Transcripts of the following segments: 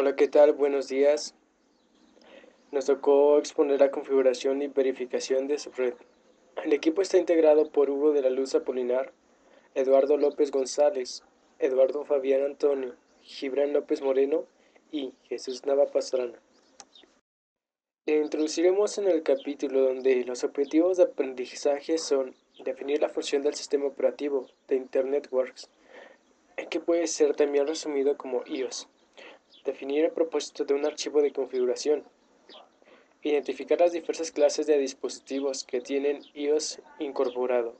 Hola, ¿qué tal? Buenos días. Nos tocó exponer la configuración y verificación de su red. El equipo está integrado por Hugo de la Luz Apolinar, Eduardo López González, Eduardo Fabián Antonio, Gibran López Moreno y Jesús Nava Pastrana. Le introduciremos en el capítulo donde los objetivos de aprendizaje son definir la función del sistema operativo de Internet Works, que puede ser también resumido como iOS, definir el propósito de un archivo de configuración, identificar las diversas clases de dispositivos que tienen iOS incorporado.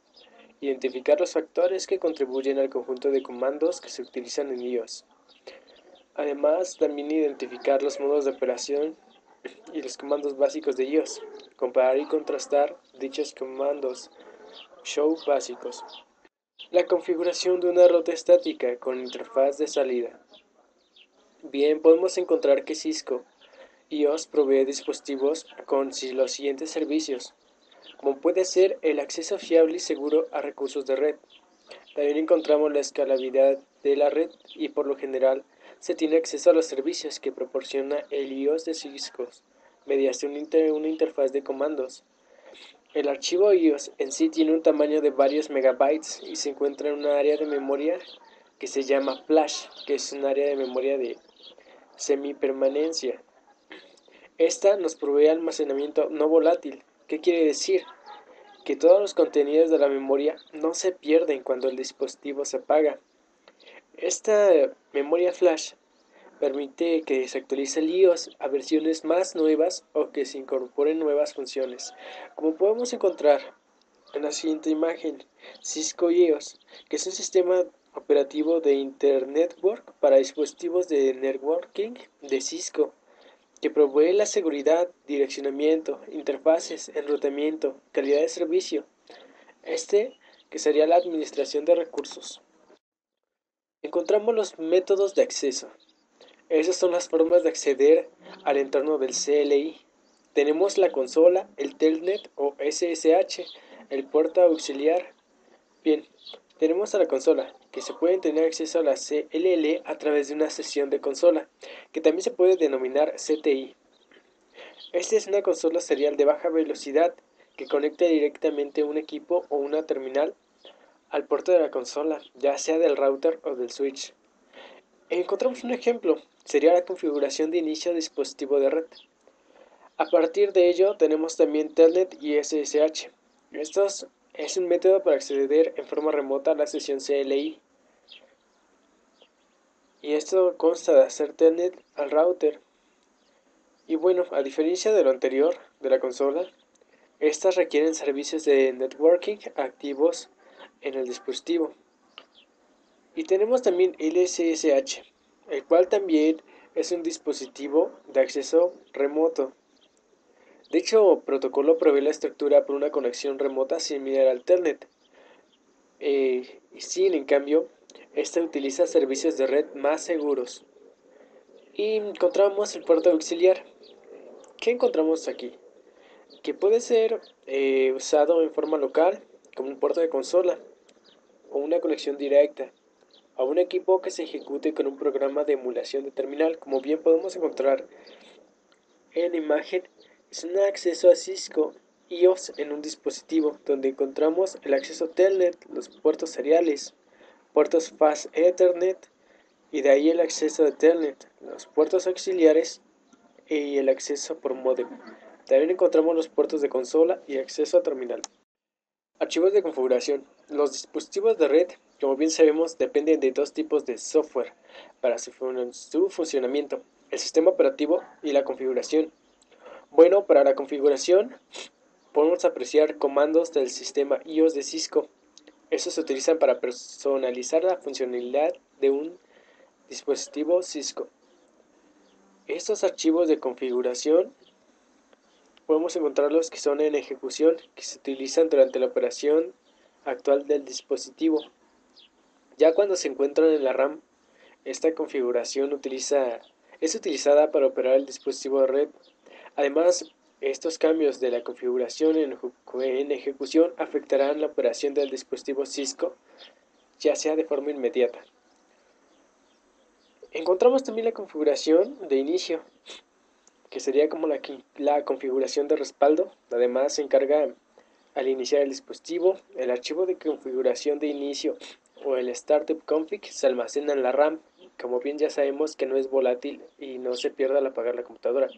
Identificar los factores que contribuyen al conjunto de comandos que se utilizan en iOS. Además, también identificar los modos de operación y los comandos básicos de iOS. Comparar y contrastar dichos comandos show básicos. La configuración de una ruta estática con interfaz de salida. Bien, podemos encontrar que Cisco iOS provee dispositivos con los siguientes servicios, como puede ser el acceso fiable y seguro a recursos de red. También encontramos la escalabilidad de la red y por lo general se tiene acceso a los servicios que proporciona el iOS de Cisco mediante una interfaz de comandos. El archivo iOS en sí tiene un tamaño de varios megabytes y se encuentra en una área de memoria que se llama flash, que es un área de memoria de semipermanencia. Esta nos provee almacenamiento no volátil. ¿Qué quiere decir? Que todos los contenidos de la memoria no se pierden cuando el dispositivo se apaga. Esta memoria flash permite que se actualice el iOS a versiones más nuevas o que se incorporen nuevas funciones. Como podemos encontrar en la siguiente imagen, Cisco iOS, que es un sistema operativo de Internet Network para dispositivos de networking de Cisco, que provee la seguridad, direccionamiento, interfaces, enrutamiento, calidad de servicio. Que sería la administración de recursos. Encontramos los métodos de acceso. Esas son las formas de acceder al entorno del CLI. Tenemos la consola, el telnet o SSH, el puerto auxiliar. Bien, tenemos a la consola, que se puede tener acceso a la CLL a través de una sesión de consola, que también se puede denominar CTI. Esta es una consola serial de baja velocidad que conecta directamente un equipo o una terminal al puerto de la consola, ya sea del router o del switch. Encontramos un ejemplo, sería la configuración de inicio de dispositivo de red. A partir de ello tenemos también Telnet y SSH. Estos es un método para acceder en forma remota a la sesión CLI. Y esto consta de hacer Telnet al router. Y bueno, a diferencia de lo anterior, de la consola, estas requieren servicios de networking activos en el dispositivo. Y tenemos también el SSH, el cual también es un dispositivo de acceso remoto. Dicho protocolo provee la estructura por una conexión remota similar al Telnet. Sin en cambio, esta utiliza servicios de red más seguros. Y encontramos el puerto auxiliar. ¿Qué encontramos aquí? Que puede ser usado en forma local, como un puerto de consola, o una conexión directa a un equipo que se ejecute con un programa de emulación de terminal. Como bien podemos encontrar en la imagen, es un acceso a Cisco iOS en un dispositivo, donde encontramos el acceso Telnet, los puertos seriales, puertos Fast Ethernet, y de ahí el acceso de Telnet, los puertos auxiliares y el acceso por modem. También encontramos los puertos de consola y acceso a terminal. Archivos de configuración. Los dispositivos de red, como bien sabemos, dependen de dos tipos de software para su funcionamiento: el sistema operativo y la configuración. Bueno, para la configuración podemos apreciar comandos del sistema iOS de Cisco. Estos se utilizan para personalizar la funcionalidad de un dispositivo Cisco. Estos archivos de configuración podemos encontrar los que son en ejecución, que se utilizan durante la operación actual del dispositivo. Ya cuando se encuentran en la RAM, esta configuración es utilizada para operar el dispositivo de red. Además, estos cambios de la configuración en ejecución afectarán la operación del dispositivo Cisco, ya sea de forma inmediata. Encontramos también la configuración de inicio, que sería como la configuración de respaldo. Además se encarga al iniciar el dispositivo. El archivo de configuración de inicio o el startup config se almacena en la RAM. Como bien ya sabemos que no es volátil y no se pierde al apagar la computadora.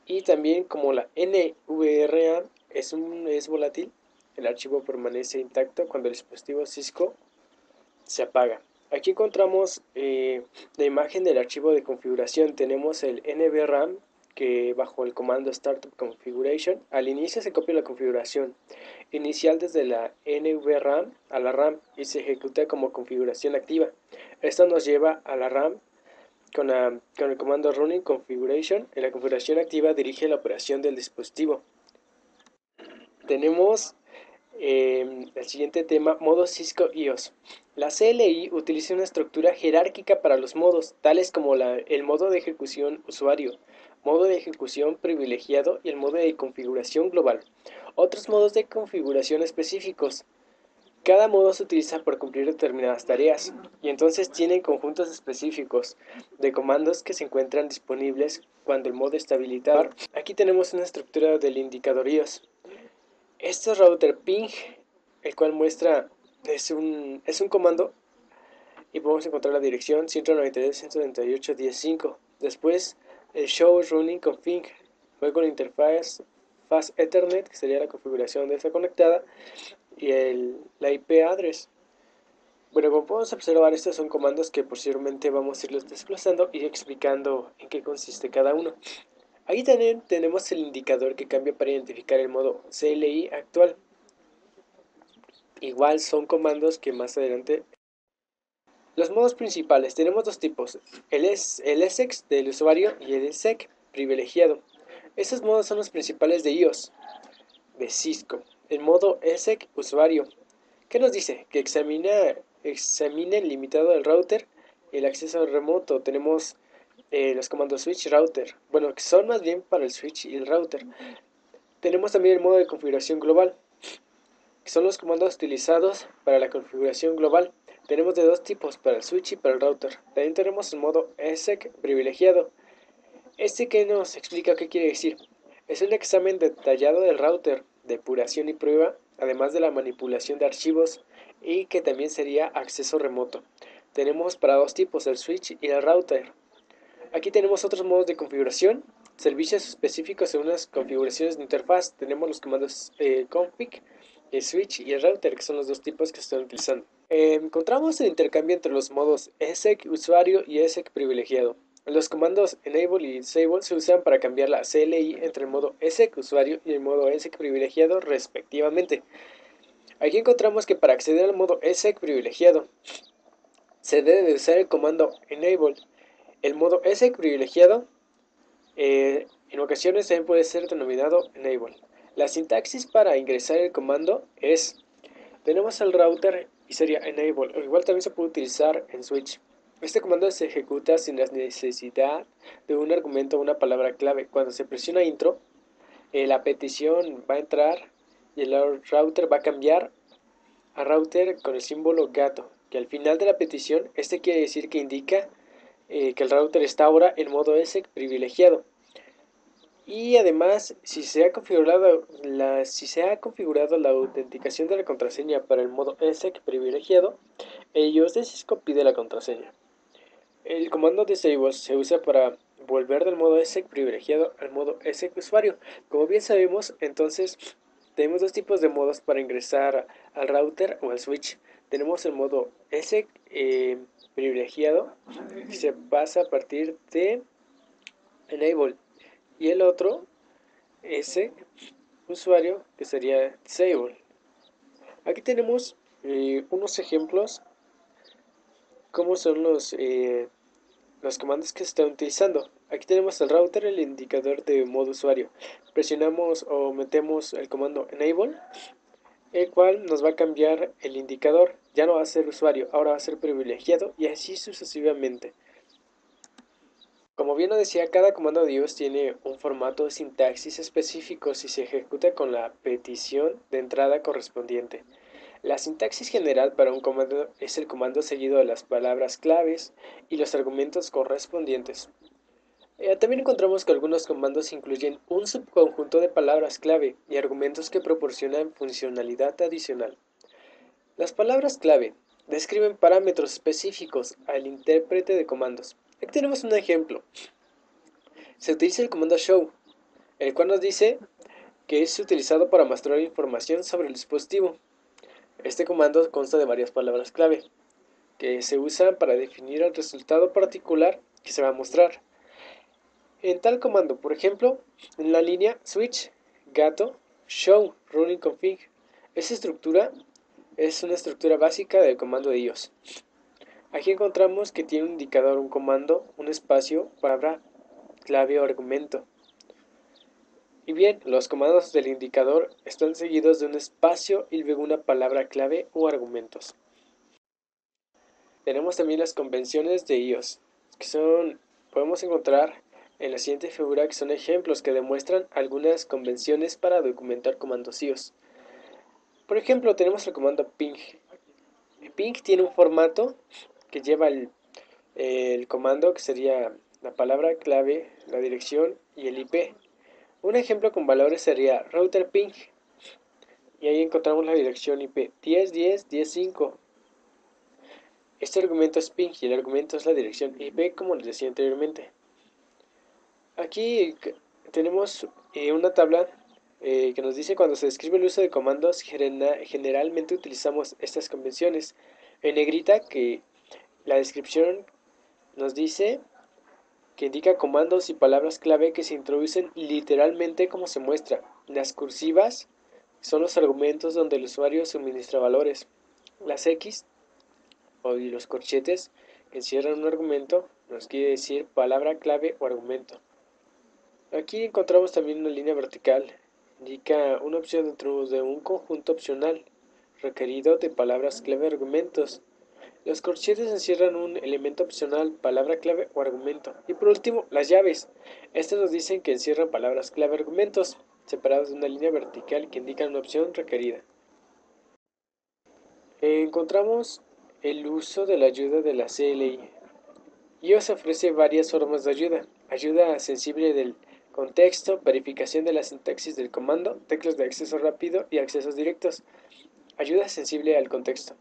Y también como la NVRA es volátil, el archivo permanece intacto cuando el dispositivo Cisco se apaga. Aquí encontramos la imagen del archivo de configuración. Tenemos el NVRAM que bajo el comando Startup Configuration al inicio se copia la configuración inicial desde la NVRAM a la RAM y se ejecuta como configuración activa. Esto nos lleva a la RAM con el comando Running Configuration. En la configuración activa dirige la operación del dispositivo. Tenemos el siguiente tema, modo Cisco IOS. La CLI utiliza una estructura jerárquica para los modos, tales como el modo de ejecución usuario, modo de ejecución privilegiado y el modo de configuración global. Otros modos de configuración específicos. Cada modo se utiliza para cumplir determinadas tareas y entonces tienen conjuntos específicos de comandos que se encuentran disponibles cuando el modo está habilitado. Aquí tenemos una estructura del indicador IOS. Este router ping, el cual muestra, es un comando y podemos encontrar la dirección 192.168.10.5. Después el show running config, luego la interfaz fast ethernet, que sería la configuración de esta conectada, y la IP address. Bueno, como podemos observar, estos son comandos que posteriormente vamos a irlos desglosando y explicando en qué consiste cada uno. Aquí también tenemos el indicador que cambia para identificar el modo CLI actual. Igual son comandos que más adelante. Los modos principales, tenemos dos tipos, el ESEX del usuario y el ESEC privilegiado. Estos modos son los principales de iOS, de Cisco. El modo ESEC usuario, ¿qué nos dice? Que examine el limitado del router, el acceso remoto. Tenemos los comandos switch router, bueno, que son más bien para el switch y el router. Tenemos también el modo de configuración global, que son los comandos utilizados para la configuración global. Tenemos de dos tipos, para el switch y para el router. También tenemos el modo ESEC privilegiado. Este que nos explica qué quiere decir. Es un examen detallado del router, depuración y prueba, además de la manipulación de archivos y que también sería acceso remoto. Tenemos para dos tipos, el switch y el router. Aquí tenemos otros modos de configuración, servicios específicos en unas configuraciones de interfaz. Tenemos los comandos config, el switch y el router, que son los dos tipos que se están utilizando. Encontramos el intercambio entre los modos ESEC usuario y ESEC privilegiado. Los comandos enable y disable se usan para cambiar la CLI entre el modo ESEC usuario y el modo ESEC privilegiado respectivamente. Aquí encontramos que para acceder al modo ESEC privilegiado se debe de usar el comando enable. El modo ESEC privilegiado en ocasiones también puede ser denominado enable. La sintaxis para ingresar el comando es, tenemos el router y sería enable, o igual también se puede utilizar en switch. Este comando se ejecuta sin la necesidad de un argumento o una palabra clave. Cuando se presiona intro, la petición va a entrar y el router va a cambiar a router con el símbolo gato, que al final de la petición, este quiere decir que indica que el router está ahora en modo ESEC privilegiado. Y además, si se ha configurado la autenticación de la contraseña para el modo ESEC privilegiado, ellos de Cisco pide la contraseña. El comando disable se usa para volver del modo ESEC privilegiado al modo ESEC usuario. Como bien sabemos, entonces tenemos dos tipos de modos para ingresar al router o al switch. Tenemos el modo ESEC privilegiado, que se pasa a partir de enable, y el otro ESEC usuario, que sería disable. Aquí tenemos unos ejemplos, cómo son los comandos que se están utilizando. Aquí tenemos el router, el indicador de modo usuario. Presionamos o metemos el comando enable, el cual nos va a cambiar el indicador. Ya no va a ser usuario, ahora va a ser privilegiado y así sucesivamente. Como bien lo decía, cada comando de iOS tiene un formato de sintaxis específico si se ejecuta con la petición de entrada correspondiente. La sintaxis general para un comando es el comando seguido de las palabras claves y los argumentos correspondientes. También encontramos que algunos comandos incluyen un subconjunto de palabras clave y argumentos que proporcionan funcionalidad adicional. Las palabras clave describen parámetros específicos al intérprete de comandos. Aquí tenemos un ejemplo. Se utiliza el comando show, el cual nos dice que es utilizado para mostrar información sobre el dispositivo. Este comando consta de varias palabras clave, que se usan para definir el resultado particular que se va a mostrar. En tal comando, por ejemplo, en la línea switch gato show running config, esta estructura es una estructura básica del comando de iOS. Aquí encontramos que tiene un indicador, un comando, un espacio, palabra clave o argumento. Y bien, los comandos del indicador están seguidos de un espacio y luego una palabra clave o argumentos. Tenemos también las convenciones de iOS, podemos encontrar en la siguiente figura, que son ejemplos que demuestran algunas convenciones para documentar comandos iOS. Por ejemplo, tenemos el comando ping. Ping tiene un formato que lleva el comando, que sería la palabra clave, la dirección y el IP. Un ejemplo con valores sería router ping, y ahí encontramos la dirección IP 10.10.10.5. Este argumento es ping y el argumento es la dirección IP, como les decía anteriormente. Aquí tenemos una tabla que nos dice cuando se describe el uso de comandos, generalmente utilizamos estas convenciones. En negrita, que la descripción nos dice que indica comandos y palabras clave que se introducen literalmente como se muestra. Las cursivas son los argumentos donde el usuario suministra valores. Las X y los corchetes que encierran un argumento nos quiere decir palabra clave o argumento. Aquí encontramos también una línea vertical, indica una opción dentro de un conjunto opcional requerido de palabras clave o argumentos. Los corchetes encierran un elemento opcional, palabra clave o argumento. Y por último, las llaves. Estas nos dicen que encierran palabras clave o argumentos, separados de una línea vertical que indican una opción requerida. Encontramos el uso de la ayuda de la CLI. iOS ofrece varias formas de ayuda. Ayuda sensible del contexto, verificación de la sintaxis del comando, teclas de acceso rápido y accesos directos. Ayuda sensible al contexto,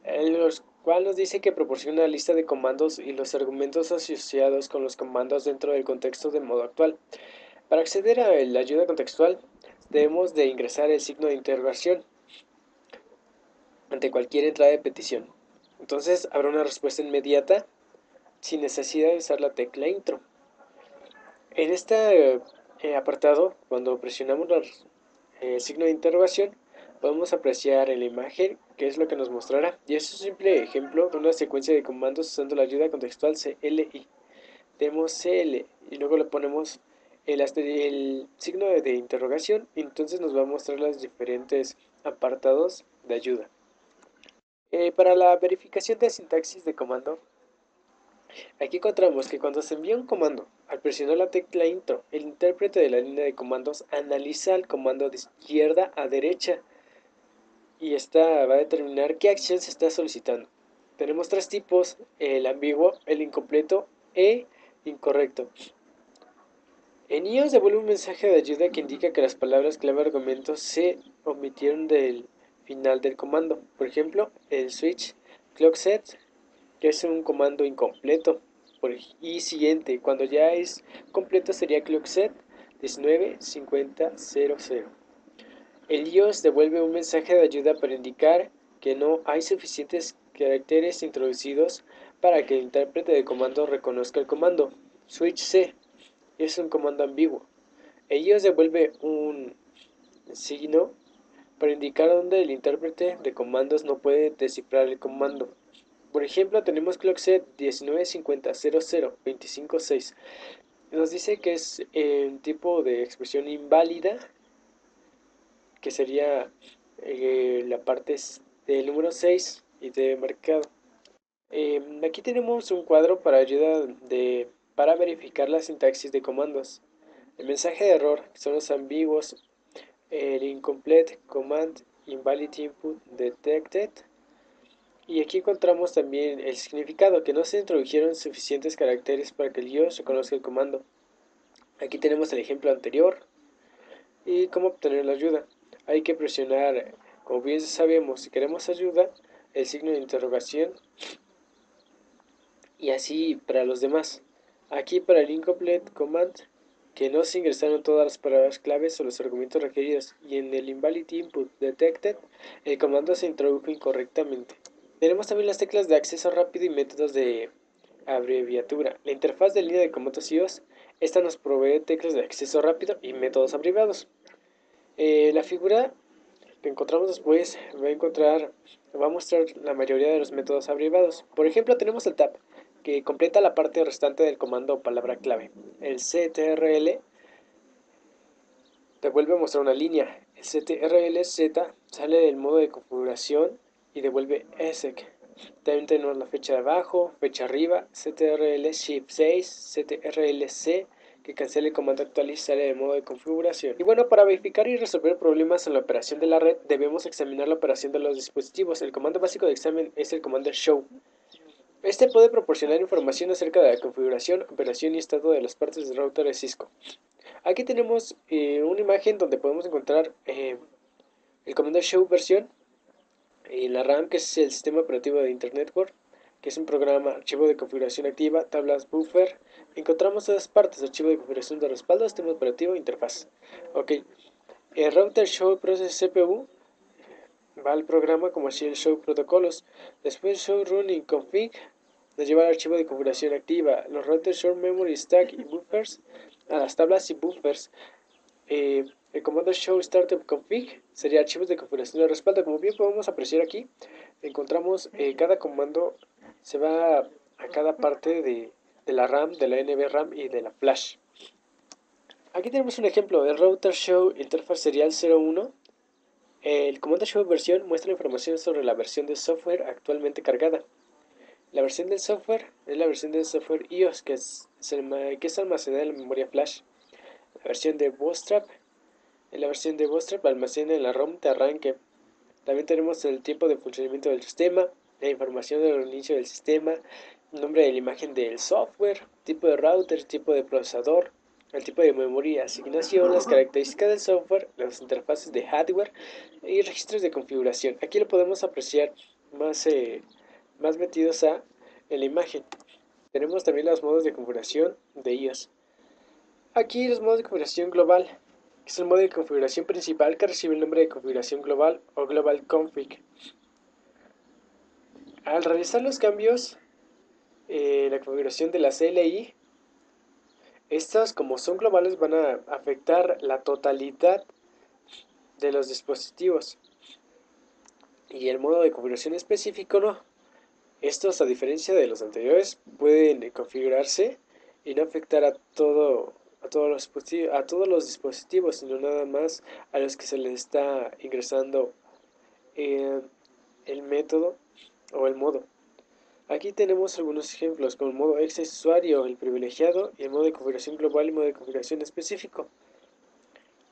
en los cual nos dice que proporciona una lista de comandos y los argumentos asociados con los comandos dentro del contexto de modo actual. Para acceder a la ayuda contextual, debemos de ingresar el signo de interrogación ante cualquier entrada de petición. Entonces habrá una respuesta inmediata sin necesidad de usar la tecla intro. En este apartado, cuando presionamos el signo de interrogación, podemos apreciar en la imagen qué es lo que nos mostrará. Y es un simple ejemplo de una secuencia de comandos usando la ayuda contextual CLI. Tenemos CL y luego le ponemos el signo de interrogación, y entonces nos va a mostrar los diferentes apartados de ayuda. Para la verificación de sintaxis de comando, aquí encontramos que cuando se envía un comando, al presionar la tecla intro, el intérprete de la línea de comandos analiza el comando de izquierda a derecha y esta va a determinar qué acción se está solicitando. Tenemos tres tipos: el ambiguo, el incompleto e incorrecto. En iOS devuelve un mensaje de ayuda que indica que las palabras clave argumentos se omitieron del final del comando. Por ejemplo, el switch clock set, que es un comando incompleto. Y siguiente, cuando ya es completo, sería clock set 19.50.00. El iOS devuelve un mensaje de ayuda para indicar que no hay suficientes caracteres introducidos para que el intérprete de comando reconozca el comando. Switch C es un comando ambiguo. El iOS devuelve un signo para indicar dónde el intérprete de comandos no puede descifrar el comando. Por ejemplo, tenemos clockset 19.50.00.25.6. Nos dice que es un tipo de expresión inválida, que sería la parte del número 6 y de marcado. Aquí tenemos un cuadro para ayuda para verificar la sintaxis de comandos. El mensaje de error, que son los ambiguos, el incomplete command invalid input detected. Y aquí encontramos también el significado, que no se introdujeron suficientes caracteres para que el iOS reconozca el comando. Aquí tenemos el ejemplo anterior y cómo obtener la ayuda. Hay que presionar, como bien sabemos, si queremos ayuda, el signo de interrogación y así para los demás. Aquí para el incomplete command, que no se ingresaron todas las palabras claves o los argumentos requeridos, y en el invalid input detected, el comando se introdujo incorrectamente. Tenemos también las teclas de acceso rápido y métodos de abreviatura. La interfaz de línea de comandos iOS, esta nos provee teclas de acceso rápido y métodos abreviados. La figura que encontramos después va a mostrar la mayoría de los métodos abreviados. Por ejemplo, tenemos el tab, que completa la parte restante del comando o palabra clave. El CTRL te vuelve a mostrar una línea. El CTRL-Z sale del modo de configuración y devuelve ESC. También tenemos la fecha de abajo, fecha arriba, CTRL Shift 6, CTRL-C, que cancela el comando actual y sale del modo de configuración. Y bueno, para verificar y resolver problemas en la operación de la red, debemos examinar la operación de los dispositivos. El comando básico de examen es el comando show. Este puede proporcionar información acerca de la configuración, operación y estado de las partes del router de Cisco. Aquí tenemos una imagen donde podemos encontrar el comando show versión, la RAM, que es el sistema operativo de Internet Network, que es un programa, archivo de configuración activa, tablas buffer. Encontramos todas partes, archivo de configuración de respaldo, sistema operativo, interfaz. Ok, el router show process CPU va al programa como así el show protocolos. Después show running config nos lleva al archivo de configuración activa, los routers show memory stack y buffers, a las tablas y buffers. El comando show startup config sería archivos de configuración de respaldo. Como bien podemos apreciar aquí, encontramos cada comando se va a cada parte de la RAM, de la NVRAM y de la flash. Aquí tenemos un ejemplo del router show interface serial 01. El comando show versión muestra información sobre la versión de software actualmente cargada. La versión del software es la versión del software iOS, que es almacenada en la memoria flash. La versión de Bootstrap almacena en la ROM de arranque. También tenemos el tiempo de funcionamiento del sistema, la información del inicio del sistema, el nombre de la imagen del software, tipo de router, tipo de procesador, el tipo de memoria, asignación, las características del software, las interfaces de hardware y registros de configuración. Aquí lo podemos apreciar más metidos en la imagen. Tenemos también los modos de configuración de iOS. Aquí los modos de configuración global, que es el modo de configuración principal que recibe el nombre de configuración global o global config. Al realizar los cambios en la configuración de la CLI, estas, como son globales, van a afectar la totalidad de los dispositivos. Y el modo de configuración específico no. Estos, a diferencia de los anteriores, pueden configurarse y no afectar a todos los dispositivos, sino nada más a los que se les está ingresando el método o el modo. Aquí tenemos algunos ejemplos como el modo ex usuario, el privilegiado, y el modo de configuración global y el modo de configuración específico.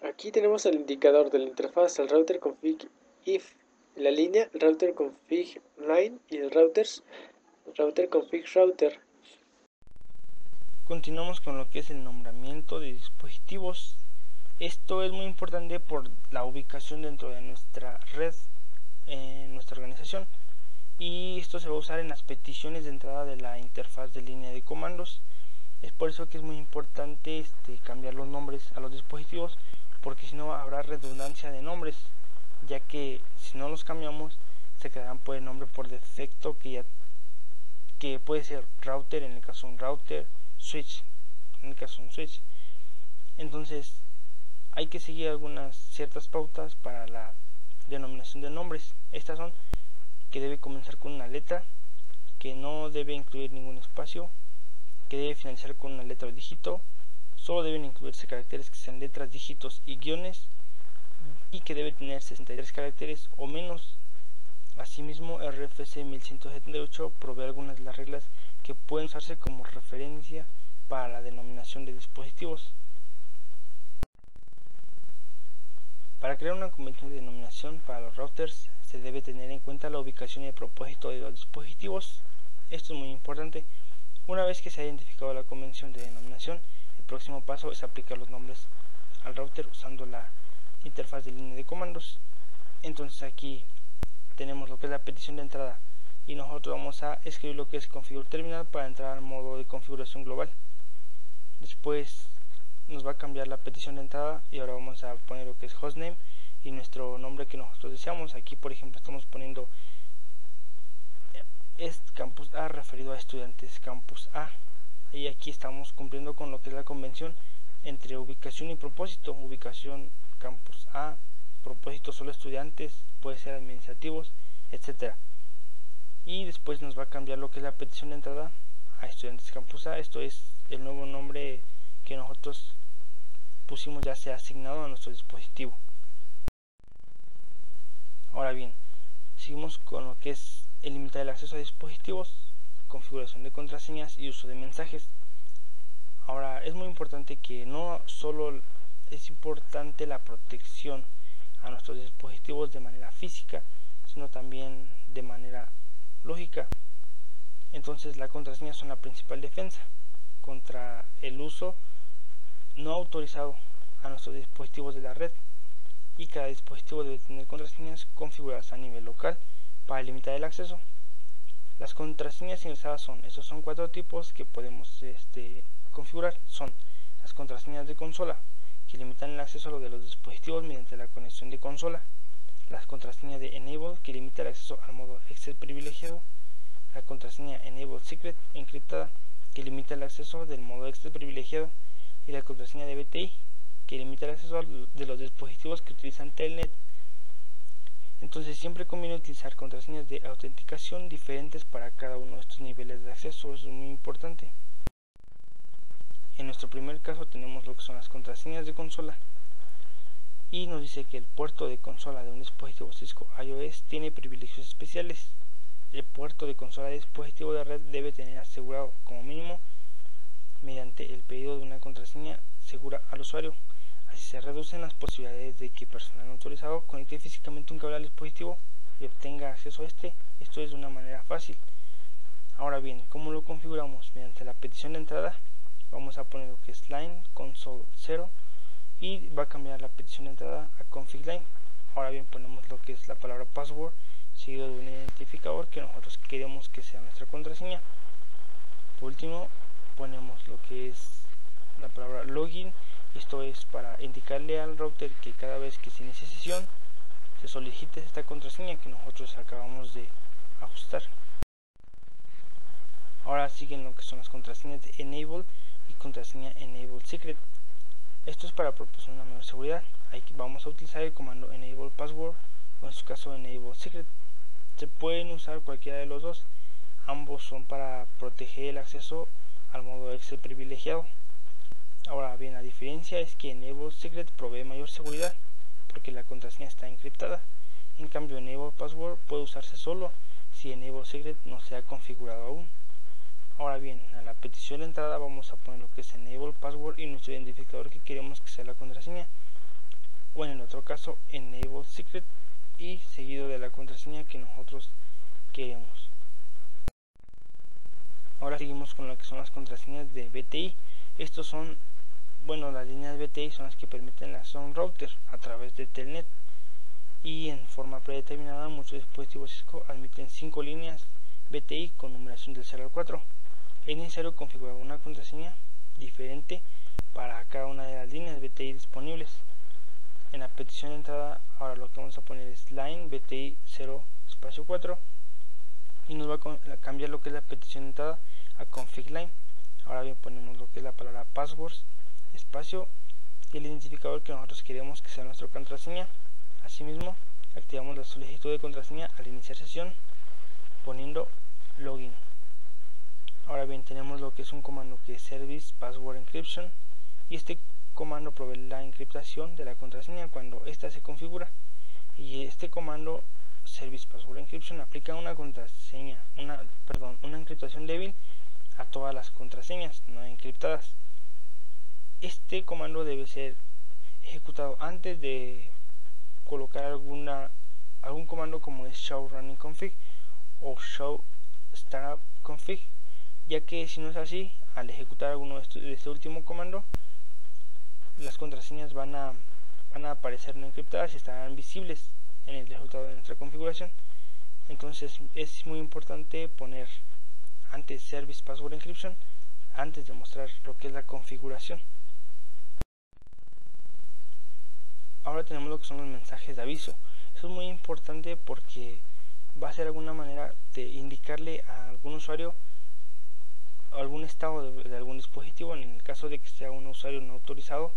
Aquí tenemos el indicador de la interfaz, el router config if, la línea, el router config line y el router config router. Continuamos con lo que es el nombramiento de dispositivos. Esto es muy importante por la ubicación dentro de nuestra red, en nuestra organización, y esto se va a usar en las peticiones de entrada de la interfaz de línea de comandos. Es por eso que es muy importante cambiar los nombres a los dispositivos, porque si no habrá redundancia de nombres, ya que si no los cambiamos se quedarán por el nombre por defecto que puede ser router en el caso de un router, switch en el caso de un switch. Entonces hay que seguir algunas ciertas pautas para la denominación de nombres. Estas son que debe comenzar con una letra, que no debe incluir ningún espacio, que debe finalizar con una letra o dígito, solo deben incluirse caracteres que sean letras, dígitos y guiones, y que debe tener 63 caracteres o menos. Asimismo, RFC 1178 provee algunas de las reglas que pueden usarse como referencia para la denominación de dispositivos. Para crear una convención de denominación para los routers se debe tener en cuenta la ubicación y el propósito de los dispositivos. Esto es muy importante. Una vez que se ha identificado la convención de denominación, el próximo paso es aplicar los nombres al router usando la interfaz de línea de comandos. Entonces aquí tenemos lo que es la petición de entrada y nosotros vamos a escribir lo que es configure terminal para entrar al modo de configuración global. Después nos va a cambiar la petición de entrada y ahora vamos a poner lo que es hostname y nuestro nombre que nosotros deseamos. Aquí por ejemplo estamos poniendo es campus A referido a estudiantes campus A, y aquí estamos cumpliendo con lo que es la convención entre ubicación y propósito. Ubicación campus A, propósito solo estudiantes, puede ser administrativos, etcétera. Y después nos va a cambiar lo que es la petición de entrada a estudiantes campus A. Esto es el nuevo nombre que nosotros pusimos, ya sea asignado a nuestro dispositivo. Ahora bien, seguimos con lo que es el limitar el acceso a dispositivos, configuración de contraseñas y uso de mensajes. Ahora es muy importante que no solo es importante la protección a nuestros dispositivos de manera física, sino también de manera lógica. Entonces las contraseñas son la principal defensa contra el uso no autorizado a nuestros dispositivos de la red, y cada dispositivo debe tener contraseñas configuradas a nivel local para limitar el acceso. Las contraseñas ingresadas estos son 4 tipos que podemos configurar. Son las contraseñas de consola, que limitan el acceso a lo de los dispositivos mediante la conexión de consola. Las contraseñas de enable, que limita el acceso al modo Excel privilegiado. La contraseña enable secret encriptada, que limita el acceso del modo Excel privilegiado. Y la contraseña de BTI, que limita el acceso de los dispositivos que utilizan Telnet. Entonces siempre conviene utilizar contraseñas de autenticación diferentes para cada uno de estos niveles de acceso. Eso es muy importante. En nuestro primer caso tenemos lo que son las contraseñas de consola, y nos dice que el puerto de consola de un dispositivo Cisco iOS tiene privilegios especiales. El puerto de consola de dispositivo de red debe tener asegurado como mínimo mediante el pedido de una contraseña segura al usuario. Así se reducen las posibilidades de que personal no autorizado conecte físicamente un cable al dispositivo y obtenga acceso a este. Esto es de una manera fácil. Ahora bien, ¿cómo lo configuramos? Mediante la petición de entrada vamos a poner lo que es line console 0 y va a cambiar la petición de entrada a config line. Ahora bien, ponemos lo que es la palabra password seguido de un identificador que nosotros queremos que sea nuestra contraseña. Por último, ponemos lo que es la palabra login. Esto es para indicarle al router que cada vez que se inicie sesión se solicite esta contraseña que nosotros acabamos de ajustar. Ahora siguen lo que son las contraseñas de enable y contraseña enable secret. Esto es para proporcionar una mayor seguridad. Aquí vamos a utilizar el comando enable password o en su caso enable secret. Se pueden usar cualquiera de los dos. Ambos son para proteger el acceso al modo Excel privilegiado. Ahora bien, la diferencia es que enable secret provee mayor seguridad porque la contraseña está encriptada. En cambio, enable password puede usarse solo si enable secret no se ha configurado aún. Ahora bien, a la petición de entrada vamos a poner lo que es enable password y nuestro identificador que queremos que sea la contraseña, o en el otro caso enable secret y seguido de la contraseña que nosotros queremos. Ahora seguimos con lo que son las contraseñas de BTI. Estos son, las líneas BTI son las que permiten la zone router a través de Telnet, y en forma predeterminada muchos dispositivos Cisco admiten 5 líneas BTI con numeración del 0 al 4. Es necesario configurar una contraseña diferente para cada una de las líneas BTI disponibles. En la petición de entrada ahora lo que vamos a poner es line BTI 0 espacio 4 y nos va a cambiar lo que es la petición de entrada a config line. Ahora bien, ponemos lo que es la palabra passwords espacio y el identificador que nosotros queremos que sea nuestra contraseña. Asimismo, activamos la solicitud de contraseña al iniciar sesión poniendo login. Ahora bien, tenemos lo que es un comando que es service password encryption, y este comando provee la encriptación de la contraseña cuando ésta se configura, y este comando service password encryption aplica una contraseña, una encriptación débil a todas las contraseñas no encriptadas. Este comando debe ser ejecutado antes de colocar algún comando como es show running config o show startup config, ya que si no es así, al ejecutar alguno de este último comando, las contraseñas van a aparecer no encriptadas y estarán visibles en el resultado de nuestra configuración. Entonces es muy importante poner antes Service Password Encryption antes de mostrar lo que es la configuración. Ahora tenemos lo que son los mensajes de aviso. Eso es muy importante porque va a ser alguna manera de indicarle a algún usuario algún estado de algún dispositivo. En el caso de que sea un usuario no autorizado,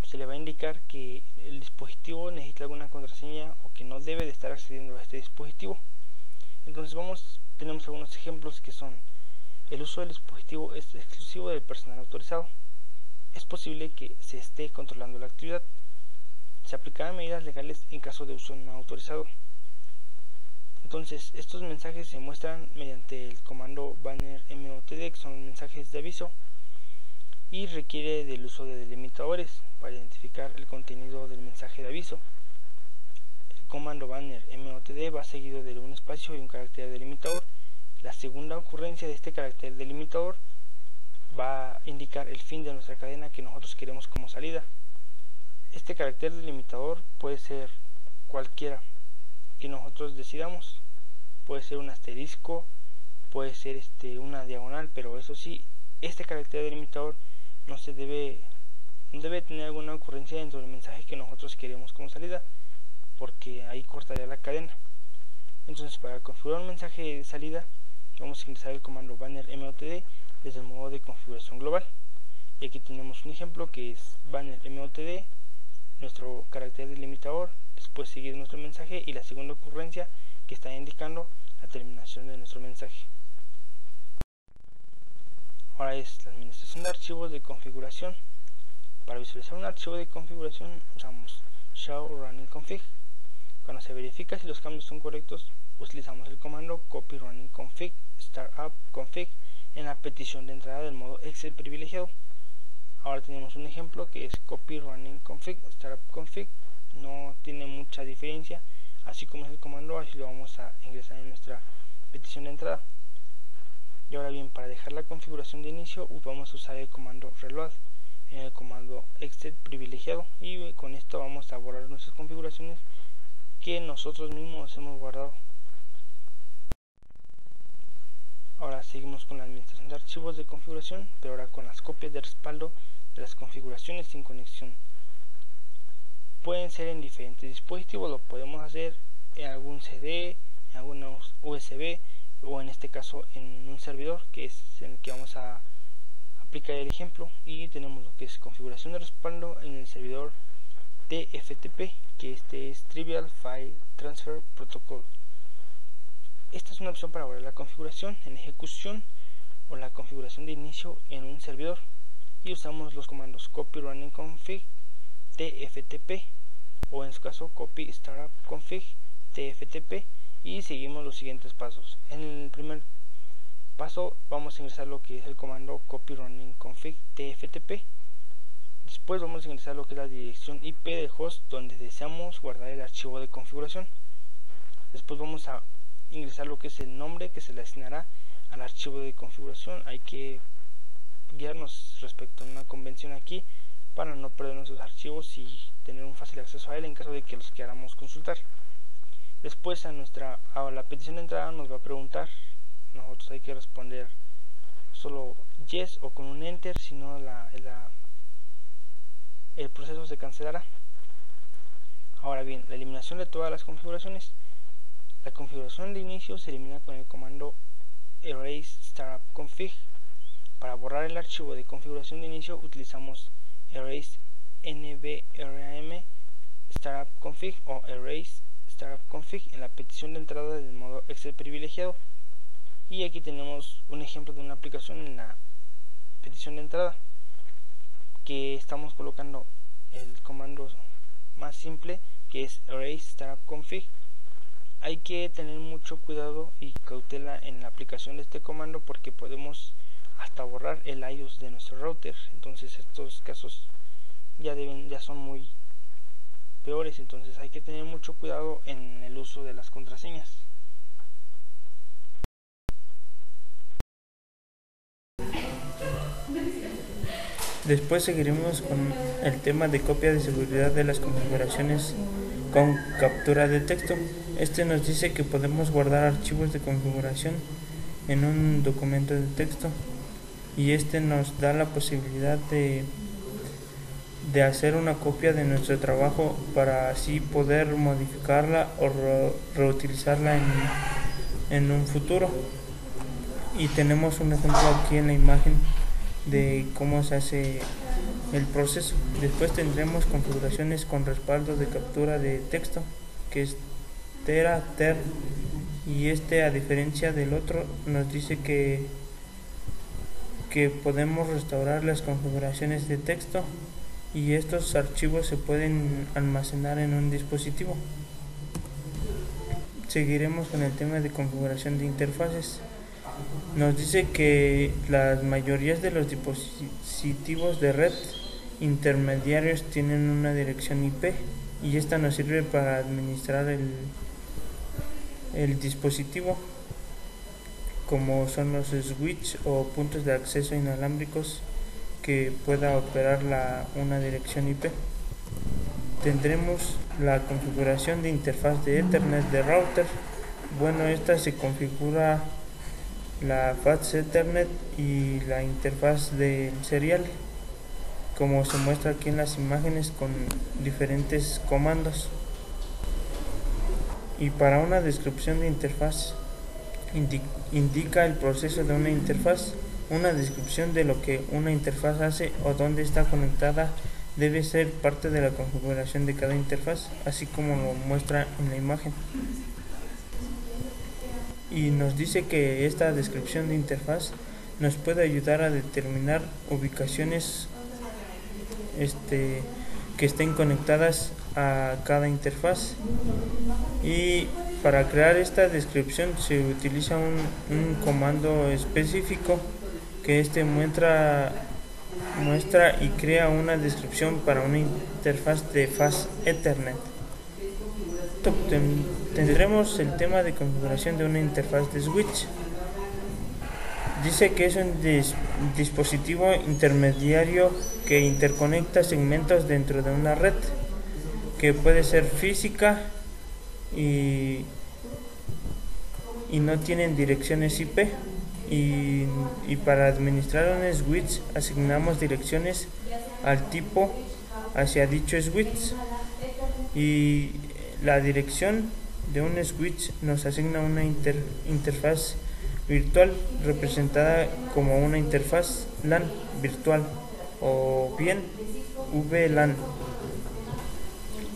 se le va a indicar que el dispositivo necesita alguna contraseña o que no debe de estar accediendo a este dispositivo. Entonces tenemos algunos ejemplos que son: el uso del dispositivo es exclusivo del personal autorizado, es posible que se esté controlando la actividad, se aplicarán medidas legales en caso de uso no autorizado. Entonces estos mensajes se muestran mediante el comando banner MOTD, que son los mensajes de aviso, y requiere del uso de delimitadores para identificar el contenido del mensaje de aviso. El comando banner MOTD va seguido de un espacio y un carácter delimitador. La segunda ocurrencia de este carácter delimitador va a indicar el fin de nuestra cadena que nosotros queremos como salida. Este carácter delimitador puede ser cualquiera que nosotros decidamos, puede ser un asterisco, puede ser una diagonal, pero eso sí, este carácter delimitador no debe tener alguna ocurrencia dentro del mensaje que nosotros queremos como salida, porque ahí cortaría la cadena. Entonces, para configurar un mensaje de salida, vamos a ingresar el comando banner MOTD desde el modo de configuración global. Y aquí tenemos un ejemplo que es banner MOTD, nuestro carácter delimitador, después seguir nuestro mensaje y la segunda ocurrencia que está indicando la terminación de nuestro mensaje. Ahora es la administración de archivos de configuración. Para visualizar un archivo de configuración usamos show running config. Cuando se verifica si los cambios son correctos, utilizamos el comando copy running config startup config en la petición de entrada del modo Excel privilegiado. Ahora tenemos un ejemplo que es copy running config startup config, no tiene mucha diferencia, así como es el comando, así lo vamos a ingresar en nuestra petición de entrada. Y ahora bien, para dejar la configuración de inicio vamos a usar el comando reload en el comando Excel privilegiado, y con esto vamos a borrar nuestras configuraciones que nosotros mismos hemos guardado. Ahora seguimos con la administración de archivos de configuración, pero ahora con las copias de respaldo de las configuraciones sin conexión. Pueden ser en diferentes dispositivos, lo podemos hacer en algún CD, en alguna USB o en este caso en un servidor, que es en el que vamos a aplicar el ejemplo. Y tenemos lo que es configuración de respaldo en el servidor TFTP, que es Trivial File Transfer Protocol. Esta es una opción para borrar la configuración en ejecución o la configuración de inicio en un servidor, y usamos los comandos copy running config tftp o en su caso copy startup config tftp, y seguimos los siguientes pasos. En el primer paso vamos a ingresar lo que es el comando copy running config tftp. Después vamos a ingresar lo que es la dirección IP del host donde deseamos guardar el archivo de configuración. Después vamos a ingresar lo que es el nombre que se le asignará al archivo de configuración. Hay que guiarnos respecto a una convención aquí para no perder nuestros archivos y tener un fácil acceso a él en caso de que los queramos consultar. Después a la petición de entrada nos va a preguntar, nosotros hay que responder solo yes o con un enter, si no el proceso se cancelará. Ahora bien, la eliminación de todas las configuraciones. La configuración de inicio se elimina con el comando erase startup config. Para borrar el archivo de configuración de inicio utilizamos erase nvram startup config o erase startup config en la petición de entrada del modo Excel privilegiado. Y aquí tenemos un ejemplo de una aplicación en la petición de entrada, que estamos colocando el comando más simple, que es erase startup config. Hay que tener mucho cuidado y cautela en la aplicación de este comando porque podemos hasta borrar el IOS de nuestro router. Entonces estos casos ya son muy peores, entonces hay que tener mucho cuidado en el uso de las contraseñas. Después seguiremos con el tema de copia de seguridad de las configuraciones con captura de texto. Este nos dice que podemos guardar archivos de configuración en un documento de texto y este nos da la posibilidad de hacer una copia de nuestro trabajo para así poder modificarla o reutilizarla en un futuro. Y tenemos un ejemplo aquí en la imagen de cómo se hace el proceso. Después tendremos configuraciones con respaldo de captura de texto, que es tera, ter, y a diferencia del otro nos dice que podemos restaurar las configuraciones de texto y estos archivos se pueden almacenar en un dispositivo. Seguiremos con el tema de configuración de interfaces. Nos dice que las mayorías de los dispositivos de red intermediarios tienen una dirección IP y esta nos sirve para administrar el dispositivo, como son los switch o puntos de acceso inalámbricos que pueda operar una dirección IP. Tendremos la configuración de interfaz de Ethernet de router. Bueno, esta se configura la Fast Ethernet y la interfaz del serial, como se muestra aquí en las imágenes con diferentes comandos. Y para una descripción de interfaz indica el proceso de una interfaz. Una descripción de lo que una interfaz hace o dónde está conectada debe ser parte de la configuración de cada interfaz, así como lo muestra en la imagen. Y nos dice que esta descripción de interfaz nos puede ayudar a determinar ubicaciones que estén conectadas a cada interfaz. Y para crear esta descripción se utiliza un comando específico que muestra y crea una descripción para una interfaz de Fast Ethernet. Tendremos el tema de configuración de una interfaz de switch. Dice que es un dispositivo intermediario que interconecta segmentos dentro de una red, que puede ser física y no tienen direcciones IP. Y para administrar un switch asignamos direcciones al tipo hacia dicho switch, y la dirección de un switch nos asigna una interfaz virtual representada como una interfaz LAN virtual o bien VLAN.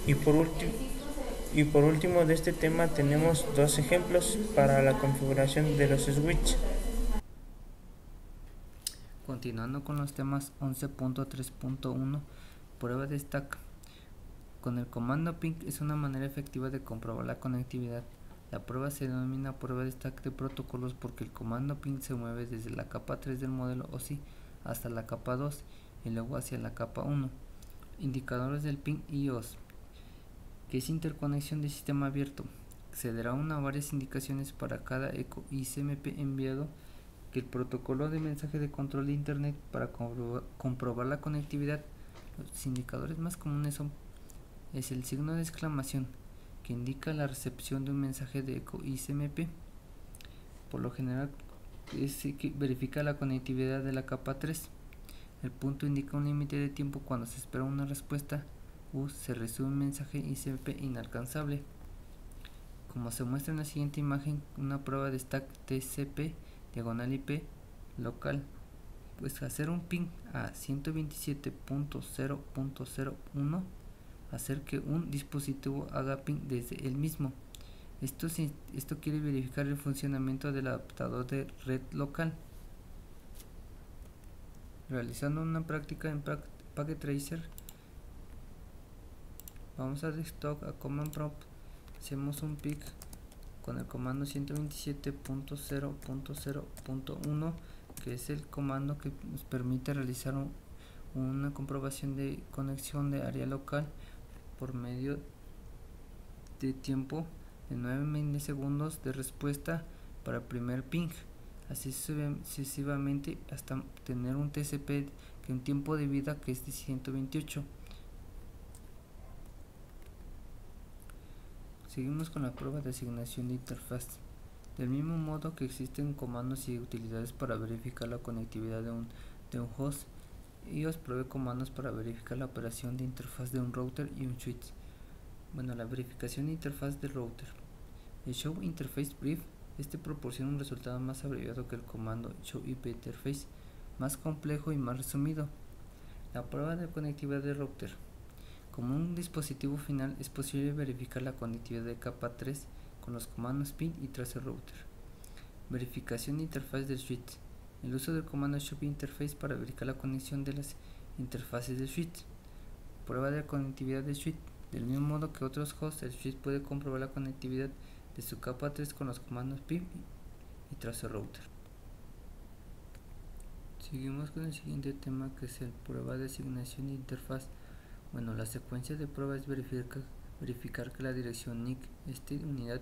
Y por último de este tema tenemos dos ejemplos para la configuración de los switch. Continuando con los temas 11.3.1, prueba de stack. Con el comando ping es una manera efectiva de comprobar la conectividad. La prueba se denomina prueba de stack de protocolos porque el comando ping se mueve desde la capa 3 del modelo OSI hasta la capa 2 y luego hacia la capa 1. Indicadores del ping IOS, que es interconexión de sistema abierto. Se dará una o varias indicaciones para cada eco ICMP enviado, que el protocolo de mensaje de control de internet para comprobar la conectividad. Los indicadores más comunes es el signo de exclamación, que indica la recepción de un mensaje de eco ICMP. Por lo general verifica la conectividad de la capa 3. El punto indica un límite de tiempo cuando se espera una respuesta o se recibe un mensaje ICMP inalcanzable. Como se muestra en la siguiente imagen, una prueba de stack TCP/IP local, pues hacer un ping a 127.0.01, hacer que un dispositivo haga ping desde el mismo. Esto quiere verificar el funcionamiento del adaptador de red local. Realizando una práctica en Packet Tracer, vamos a desktop, a command prompt, hacemos un ping con el comando 127.0.0.1, que es el comando que nos permite realizar una comprobación de conexión de área local por medio de tiempo de 9 milisegundos de respuesta para el primer ping, así sucesivamente hasta tener un TCP que un tiempo de vida que es de 128. Seguimos con la prueba de asignación de interfaz. Del mismo modo que existen comandos y utilidades para verificar la conectividad de un host, iOS provee comandos para verificar la operación de interfaz de un router y un switch. Bueno, la verificación de interfaz del router. El Show Interface Brief, proporciona un resultado más abreviado que el comando Show IP Interface, más complejo y más resumido. La prueba de conectividad del router. Como un dispositivo final, es posible verificar la conectividad de capa 3 con los comandos ping y trace router. Verificación de interfaz del switch. El uso del comando Show Interface para verificar la conexión de las interfaces del switch. Prueba de la conectividad del switch. Del mismo modo que otros hosts, el switch puede comprobar la conectividad de su capa 3 con los comandos ping y trace router. Seguimos con el siguiente tema, que es el prueba de asignación de interfaz. Bueno, la secuencia de prueba es verificar que la dirección NIC esté unida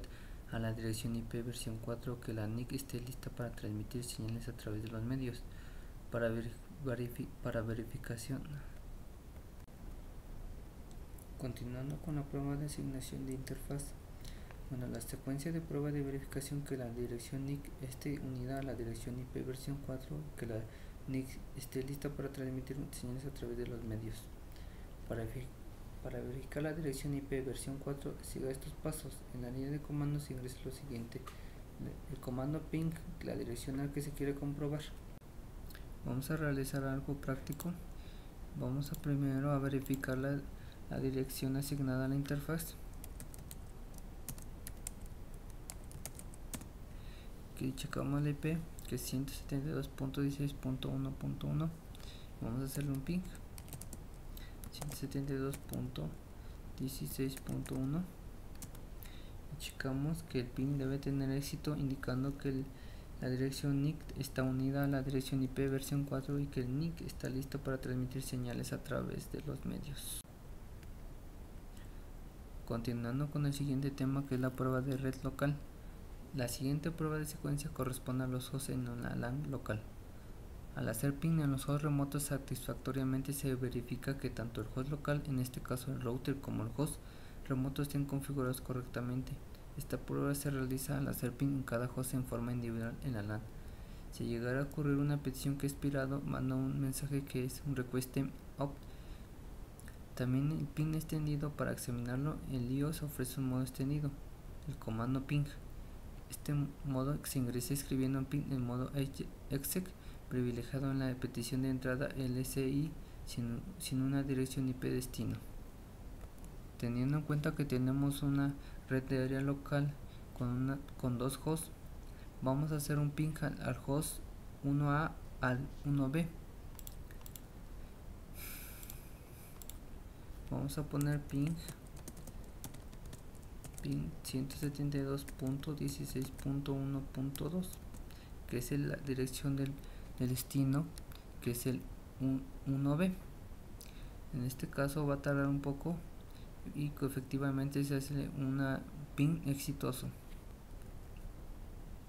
a la dirección IP versión 4, que la NIC esté lista para transmitir señales a través de los medios. Para verificación. Continuando con la prueba de asignación de interfaz. Bueno, la secuencia de prueba de verificación que la dirección NIC esté unida a la dirección IP versión 4, que la NIC esté lista para transmitir señales a través de los medios. Para verificar la dirección IP versión 4, siga estos pasos. En la línea de comandos ingrese lo siguiente: el comando ping, la dirección al que se quiere comprobar. Vamos a realizar algo práctico. Vamos primero a verificar la dirección asignada a la interfaz. Aquí checamos la IP, que es 172.16.1.1. Vamos a hacerle un ping 172.16.1 y checamos que el ping debe tener éxito, indicando que la dirección NIC está unida a la dirección IP versión 4 y que el NIC está listo para transmitir señales a través de los medios. Continuando con el siguiente tema, que es la prueba de red local. La siguiente prueba de secuencia corresponde a los hosts en una LAN local. Al hacer ping en los hosts remotos satisfactoriamente, se verifica que tanto el host local, en este caso el router, como el host remoto estén configurados correctamente. Esta prueba se realiza al hacer ping en cada host en forma individual en la LAN. Si llegara a ocurrir una petición que es expirado, manda un mensaje que es un request opt. También el ping extendido. Para examinarlo, el iOS ofrece un modo extendido, el comando ping. Este modo se ingresa escribiendo ping en modo exec, privilegiado en la petición de entrada LSI sin una dirección IP destino. Teniendo en cuenta que tenemos una red de área local con dos hosts, vamos a hacer un ping al host 1A al 1B. Vamos a poner ping 172.16.1.2, que es la dirección del destino, que es el 1B. En este caso va a tardar un poco y que efectivamente se hace una ping exitoso.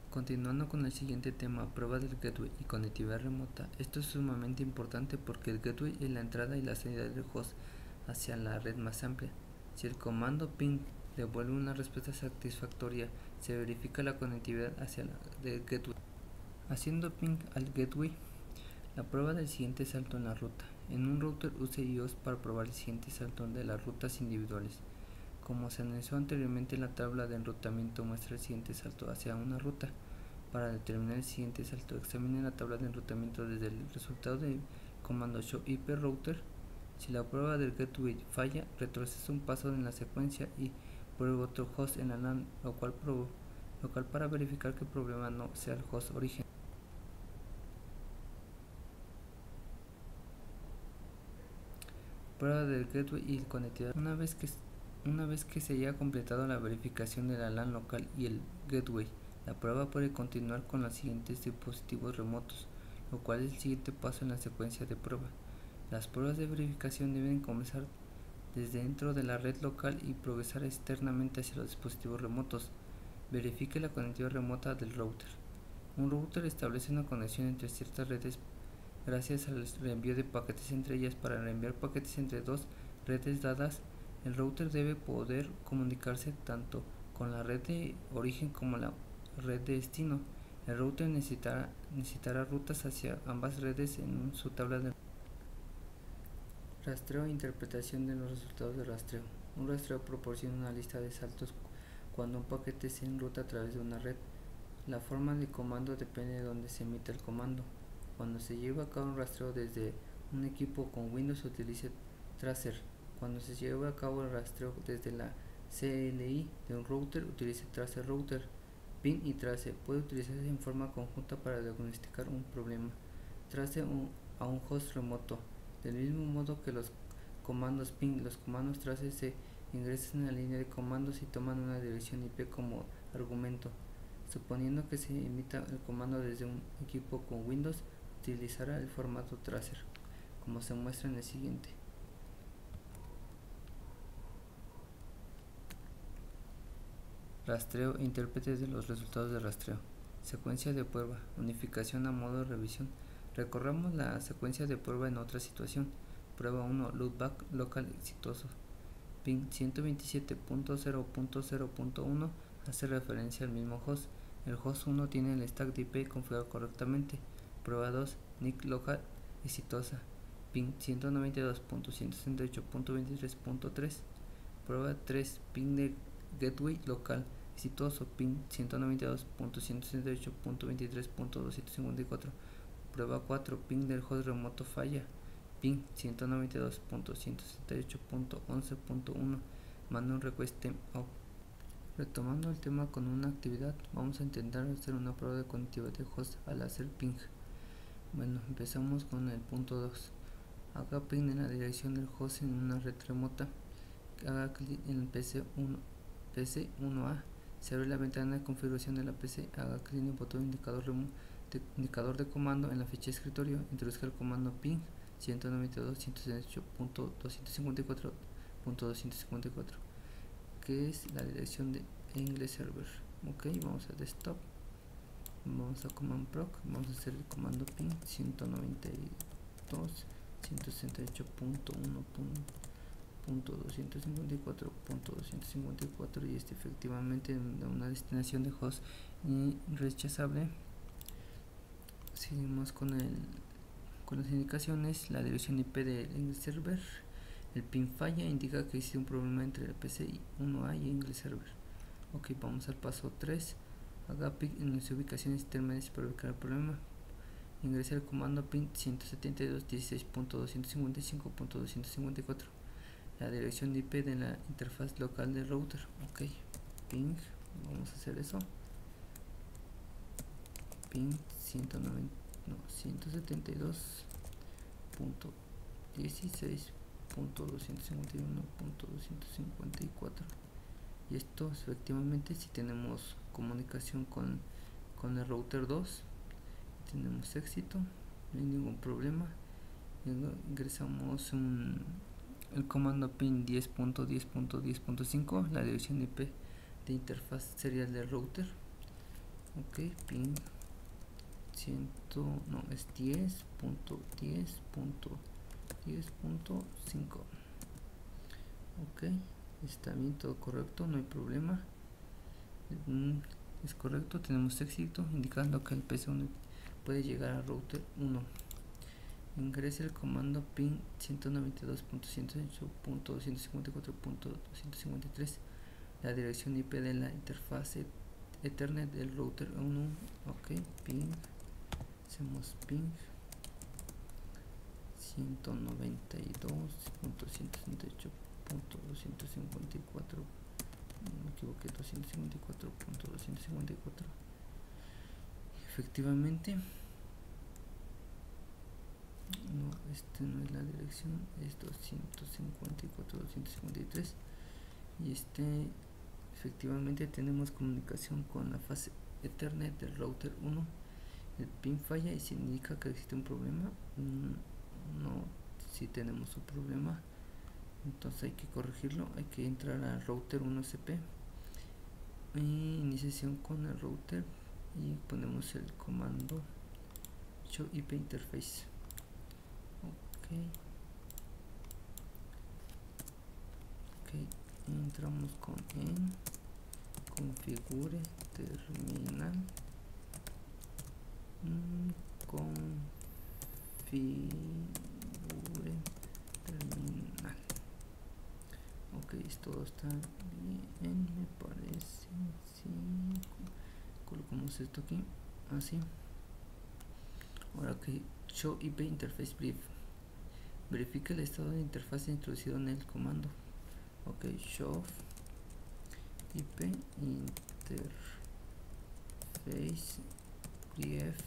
Continuando con el siguiente tema, prueba del gateway y conectividad remota. Esto es sumamente importante porque el gateway es la entrada y la salida del host hacia la red más amplia. Si el comando ping devuelve una respuesta satisfactoria, se verifica la conectividad hacia la del gateway. Haciendo ping al gateway, la prueba del siguiente salto en la ruta. En un router use iOS para probar el siguiente salto de las rutas individuales. Como se analizó anteriormente, la tabla de enrutamiento muestra el siguiente salto hacia una ruta. Para determinar el siguiente salto, examine la tabla de enrutamiento desde el resultado del comando show IP router. Si la prueba del gateway falla, retrocede un paso en la secuencia y pruebe otro host en la LAN local para verificar que el problema no sea el host origen. Prueba del gateway y conectividad. Una vez que se haya completado la verificación de la LAN local y el gateway, la prueba puede continuar con los siguientes dispositivos remotos, lo cual es el siguiente paso en la secuencia de prueba. Las pruebas de verificación deben comenzar desde dentro de la red local y progresar externamente hacia los dispositivos remotos. Verifique la conectividad remota del router. Un router establece una conexión entre ciertas redes gracias al reenvío de paquetes entre ellas. Para reenviar paquetes entre dos redes dadas, el router debe poder comunicarse tanto con la red de origen como la red de destino. El router necesitará rutas hacia ambas redes en su tabla de rastreo e interpretación de los resultados de rastreo. Un rastreo proporciona una lista de saltos cuando un paquete se enruta a través de una red. La forma de comando depende de donde se emite el comando. Cuando se lleva a cabo un rastreo desde un equipo con Windows, se utiliza tracer. Cuando se lleva a cabo el rastreo desde la CLI de un router, utilice tracer router. Ping y trace puede utilizarse en forma conjunta para diagnosticar un problema. Trace a un host remoto. Del mismo modo que los comandos ping, los comandos trace se ingresan en la línea de comandos y toman una dirección IP como argumento. Suponiendo que se emita el comando desde un equipo con Windows, utilizará el formato tracer, como se muestra en el siguiente. Rastreo e intérprete de los resultados de rastreo. Secuencia de prueba. Unificación a modo de revisión. Recorramos la secuencia de prueba en otra situación. Prueba 1. Loopback local exitoso. Ping 127.0.0.1 hace referencia al mismo host. El host 1 tiene el stack de IP configurado correctamente. Prueba 2. NIC local exitosa. Ping 192.168.23.3. Prueba 3. Ping de gateway local exitoso. Ping 192.168.23.254. Prueba 4. Ping del host remoto falla. Ping 192.168.11.1. Manda un request timeout. Retomando el tema con una actividad, vamos a intentar hacer una prueba de conectividad de host al hacer ping. Bueno, empezamos con el punto 2. Haga ping en la dirección del host en una red remota. Haga clic en el PC1A. Se abre la ventana de configuración de la PC. Haga clic en el botón indicador de comando en la ficha de escritorio. Introduzca el comando ping 192.168.254.254, que es la dirección de English Server. Ok, vamos a desktop, vamos a command proc, vamos a hacer el comando ping 192.168.254.254 y efectivamente de una destinación de host rechazable. Seguimos con las indicaciones. La dirección IP del English Server. El ping falla, indica que existe un problema entre el PC1A y English Server. Ok, vamos al paso 3. Haga ping en las ubicaciones intermedias para ubicar el problema. Ingrese el comando ping 172.16.255.254, la dirección de IP de la interfaz local del router. Ok, ping, vamos a hacer eso. Ping 192.16.251.254, y esto efectivamente si tenemos comunicación con el router 2, tenemos éxito, no hay ningún problema. Ingresamos el comando ping 10.10.10.5, la dirección IP de interfaz serial del router. Ok, ping es 10.10.10.5. ok, está bien, todo correcto, no hay problema. Es correcto, tenemos éxito, indicando que el PC1 puede llegar al router 1. Ingrese el comando ping 192.168.254.253, la dirección IP de la interfaz Ethernet del router 1. ok, ping, hacemos ping 192.168.254, me equivoqué, 254.254. efectivamente no, no es la dirección, es 254.253, y efectivamente tenemos comunicación con la fase Ethernet del router 1. El ping falla y se indica que existe un problema. No, si tenemos un problema, entonces hay que corregirlo. Hay que entrar al router 1CP e iniciación con el router y ponemos el comando show IP interface. Ok, entramos con en configure terminal, configure terminal. Ok, todo está bien, me parece. Sí, colocamos esto aquí, así. Ahora que show IP interface brief, verifica el estado de interfaz introducido en el comando. Ok, show IP interface brief,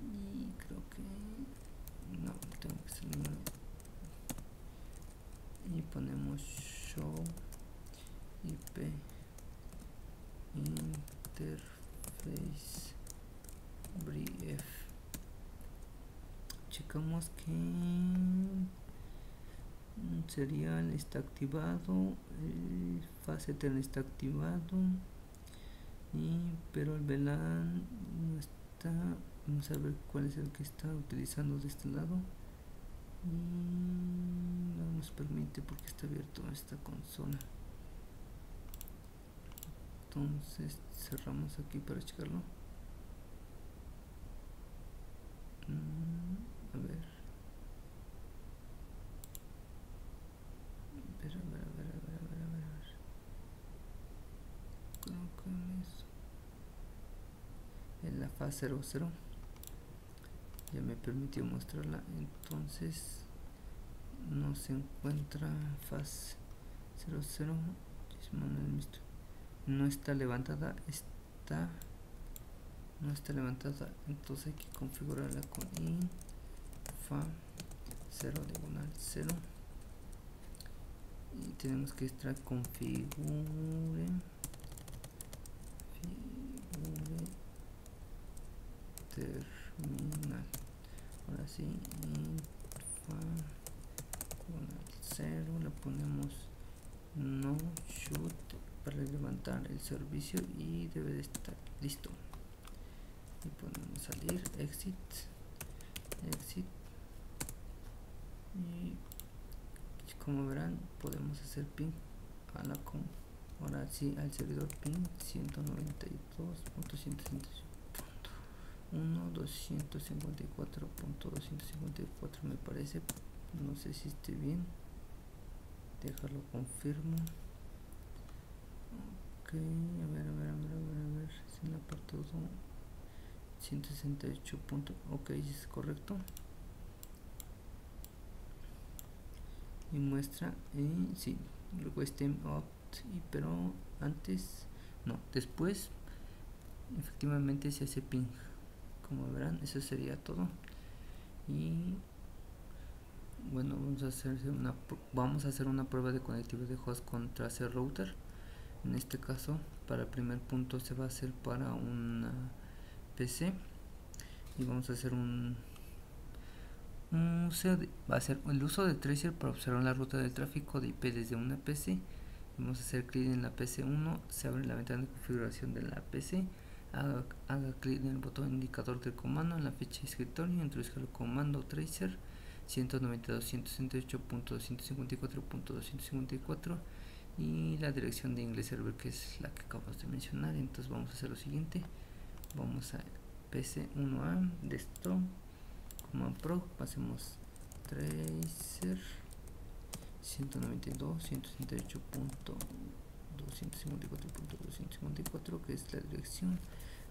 y creo que no tengo que salir, y ponemos show IP interface brief. Checamos que serial está activado, el FastEthernet está activado, pero el VLAN no está. Vamos a ver cuál es el que está utilizando de este lado, y no nos permite porque está abierto esta consola. Entonces cerramos aquí para checarlo. A ver. Creo que es en la fase 00. Ya me permitió mostrarla. Entonces no se encuentra fase 00. No está levantada. No está levantada. Entonces hay que configurarla con fa 0 diagonal 0. Y tenemos que extraer configure terminal. Ahora sí, fa 0, le ponemos no shoot para levantar el servicio y debe de estar listo. Y podemos salir, exit, y como verán podemos hacer ping a la ahora sí al servidor ping 192.168.254.254 me parece, no sé si esté bien, déjalo confirmo. Ok, a ver, es en la parte 2 168. Ok, es correcto. Y muestra sí, request time opt, pero antes no, después efectivamente se hace ping. Como verán, eso sería todo. Y bueno, vamos a hacer una prueba de conectividad de host con tracer router. En este caso, para el primer punto se va a hacer para una PC y vamos a hacer va a ser el uso de tracer para observar la ruta del tráfico de IP desde una PC. Vamos a hacer clic en la PC1, se abre la ventana de configuración de la PC, haga clic en el botón indicador del comando en la ficha de escritorio, introduzca el comando tracer 192.168.254.254 y la dirección de inglés server, que es la que acabamos de mencionar. Entonces vamos a hacer lo siguiente, vamos a PC1A desktop command prompt, pasemos tracer 192.168.254.254, que es la dirección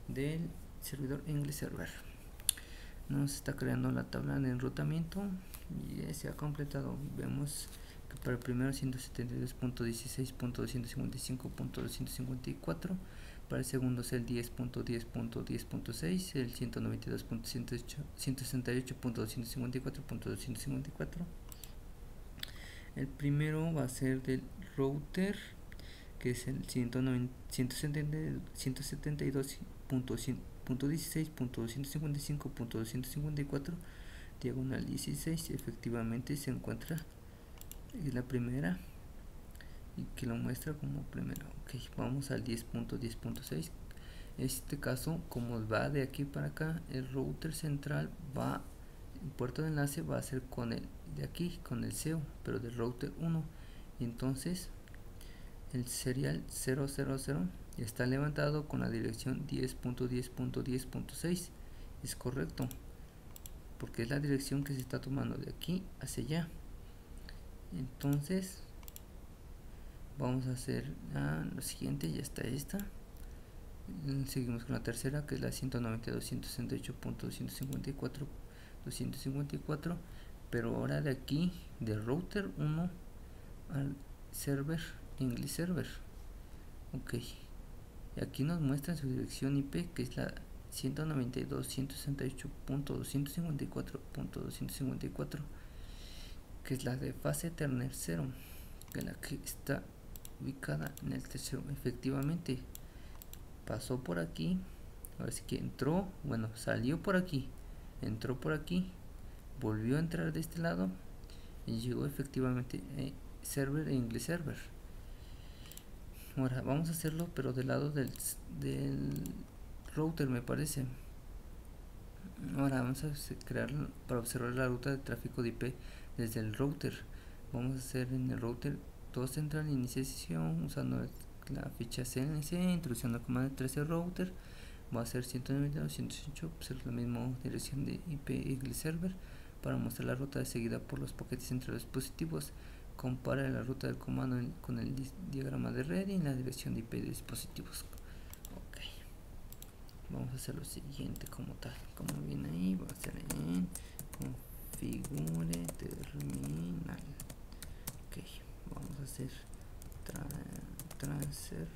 del servidor English server. Nos está creando la tabla de enrutamiento y ya se ha completado. Vemos que para el primero 172.16.255.254, para el segundo es el 10.10.10.6, el 192.168.254.254. El primero va a ser del router, que es el 172.116.255.254 diagonal 16. Efectivamente se encuentra es la primera y que lo muestra como primera. Ok, vamos al 10.10.6. En este caso, como va de aquí para acá, el router central va, el puerto de enlace va a ser con el de aquí, con el SEO, pero del router 1. Y entonces el serial 000 está levantado con la dirección 10.10.10.6. Es correcto, porque es la dirección que se está tomando de aquí hacia allá. Entonces vamos a hacer lo siguiente. Ya está esta. Seguimos con la tercera, que es la 192.168.254.254, pero ahora de aquí, del router 1 al server English server. Ok, y aquí nos muestra su dirección IP, que es la 192.168.254.254, que es la de fase Ethernet 0, que es la que está ubicada en el tercero. Efectivamente pasó por aquí, ahora sí que entró, bueno, salió por aquí, entró por aquí, volvió a entrar de este lado y llegó efectivamente server English server. Ahora vamos a hacerlo, pero del lado del router, me parece. Ahora vamos a crear para observar la ruta de tráfico de IP desde el router. Vamos a hacer en el router 2 central iniciación usando la ficha CNC, introduciendo el comando 13 router. Va a ser 192.168, pues la misma dirección de IP English server, para mostrar la ruta seguida por los paquetes entre los dispositivos. Compara la ruta del comando con el diagrama de red y en la dirección de IP de dispositivos. Ok, vamos a hacer lo siguiente como tal, como viene ahí. Va a ser en configure terminal. Ok, vamos a hacer transfer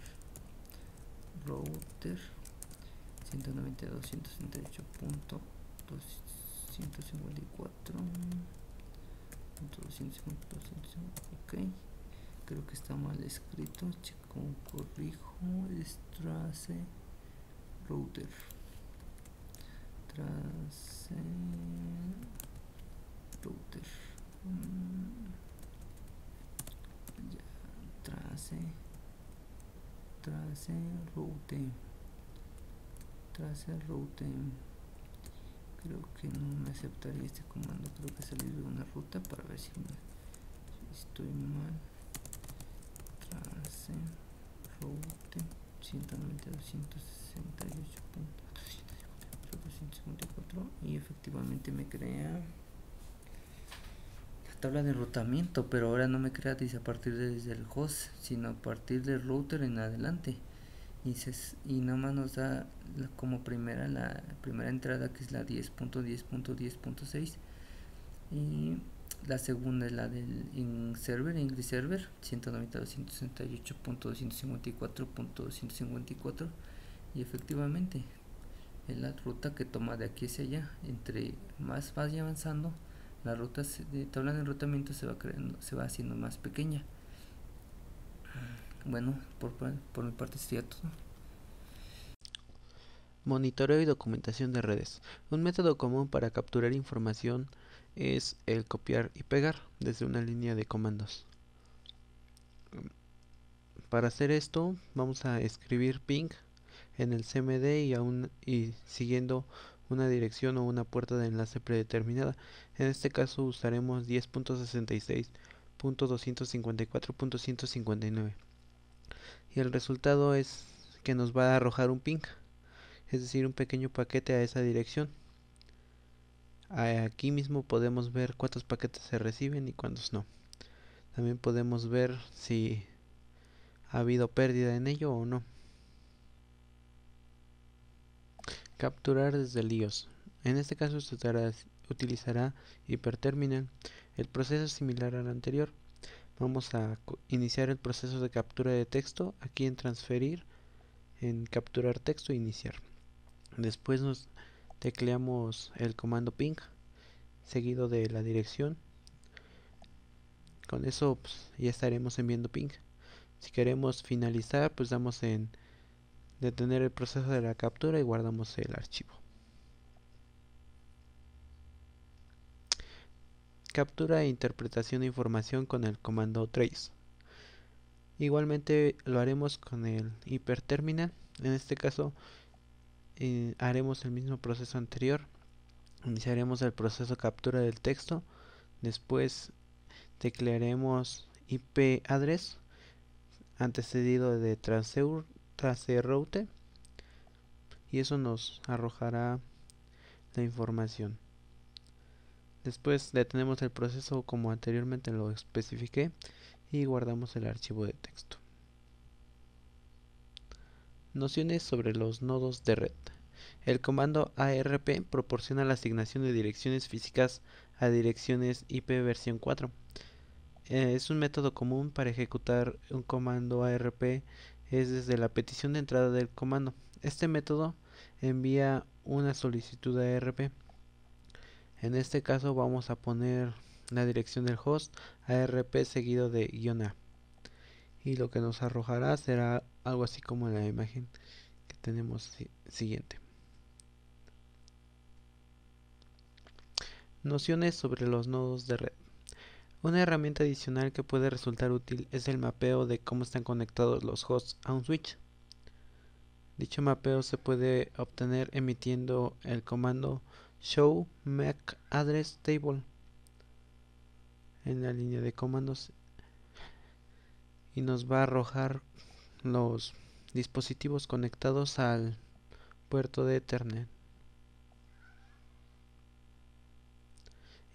router 192.168.254.250. Ok, creo que está mal escrito, chico, corrijo. Es trace router, trace router, ya, trace route. Creo que no me aceptaría este comando. Creo que salir de una ruta para ver si estoy mal. Trace route 192.168.254 y efectivamente me crea la tabla de enrutamiento, pero ahora no me crea dice a partir desde el host, sino a partir del router en adelante. Y nada más nos da como la primera entrada, que es la 10.10.10.6, y la segunda es la del server English server 192.168.254.254, y efectivamente es la ruta que toma de aquí hacia allá. Entre más vaya avanzando, la ruta de tabla de enrutamiento se va haciendo más pequeña. Bueno, por mi parte sería todo. Monitoreo y documentación de redes. Un método común para capturar información es el copiar y pegar desde una línea de comandos. Para hacer esto vamos a escribir ping en el CMD y siguiendo una dirección o una puerta de enlace predeterminada. En este caso usaremos 10.66.254.159 y el resultado es que nos va a arrojar un ping, es decir, un pequeño paquete a esa dirección. Aquí mismo podemos ver cuántos paquetes se reciben y cuántos no. También podemos ver si ha habido pérdida en ello o no. Capturar desde el iOS. En este caso se utilizará Hyperterminal. El proceso es similar al anterior. Vamos a iniciar el proceso de captura de texto aquí en transferir, en capturar texto e iniciar. Después nos tecleamos el comando ping seguido de la dirección. Con eso pues, ya estaremos enviando ping. Si queremos finalizar, pues damos en detener el proceso de la captura y guardamos el archivo. captura e interpretación de información con el comando trace. Igualmente lo haremos con el hiperterminal. En este caso haremos el mismo proceso anterior. Iniciaremos el proceso captura del texto. Después teclearemos IP address antecedido de traceroute y eso nos arrojará la información. Después detenemos el proceso como anteriormente lo especifiqué y guardamos el archivo de texto. Nociones sobre los nodos de red. El comando ARP proporciona la asignación de direcciones físicas a direcciones IP versión 4. Es un método común para ejecutar un comando ARP, es desde la petición de entrada del comando. Este método envía una solicitud a ARP. En este caso vamos a poner la dirección del host ARP seguido de -a. Y lo que nos arrojará será algo así como la imagen que tenemos siguiente. Nociones sobre los nodos de red. Una herramienta adicional que puede resultar útil es el mapeo de cómo están conectados los hosts a un switch. Dicho mapeo se puede obtener emitiendo el comando show MAC address table en la línea de comandos y nos va a arrojar los dispositivos conectados al puerto de Ethernet.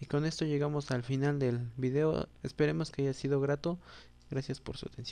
Y con esto llegamos al final del video. Esperemos que haya sido grato. Gracias por su atención.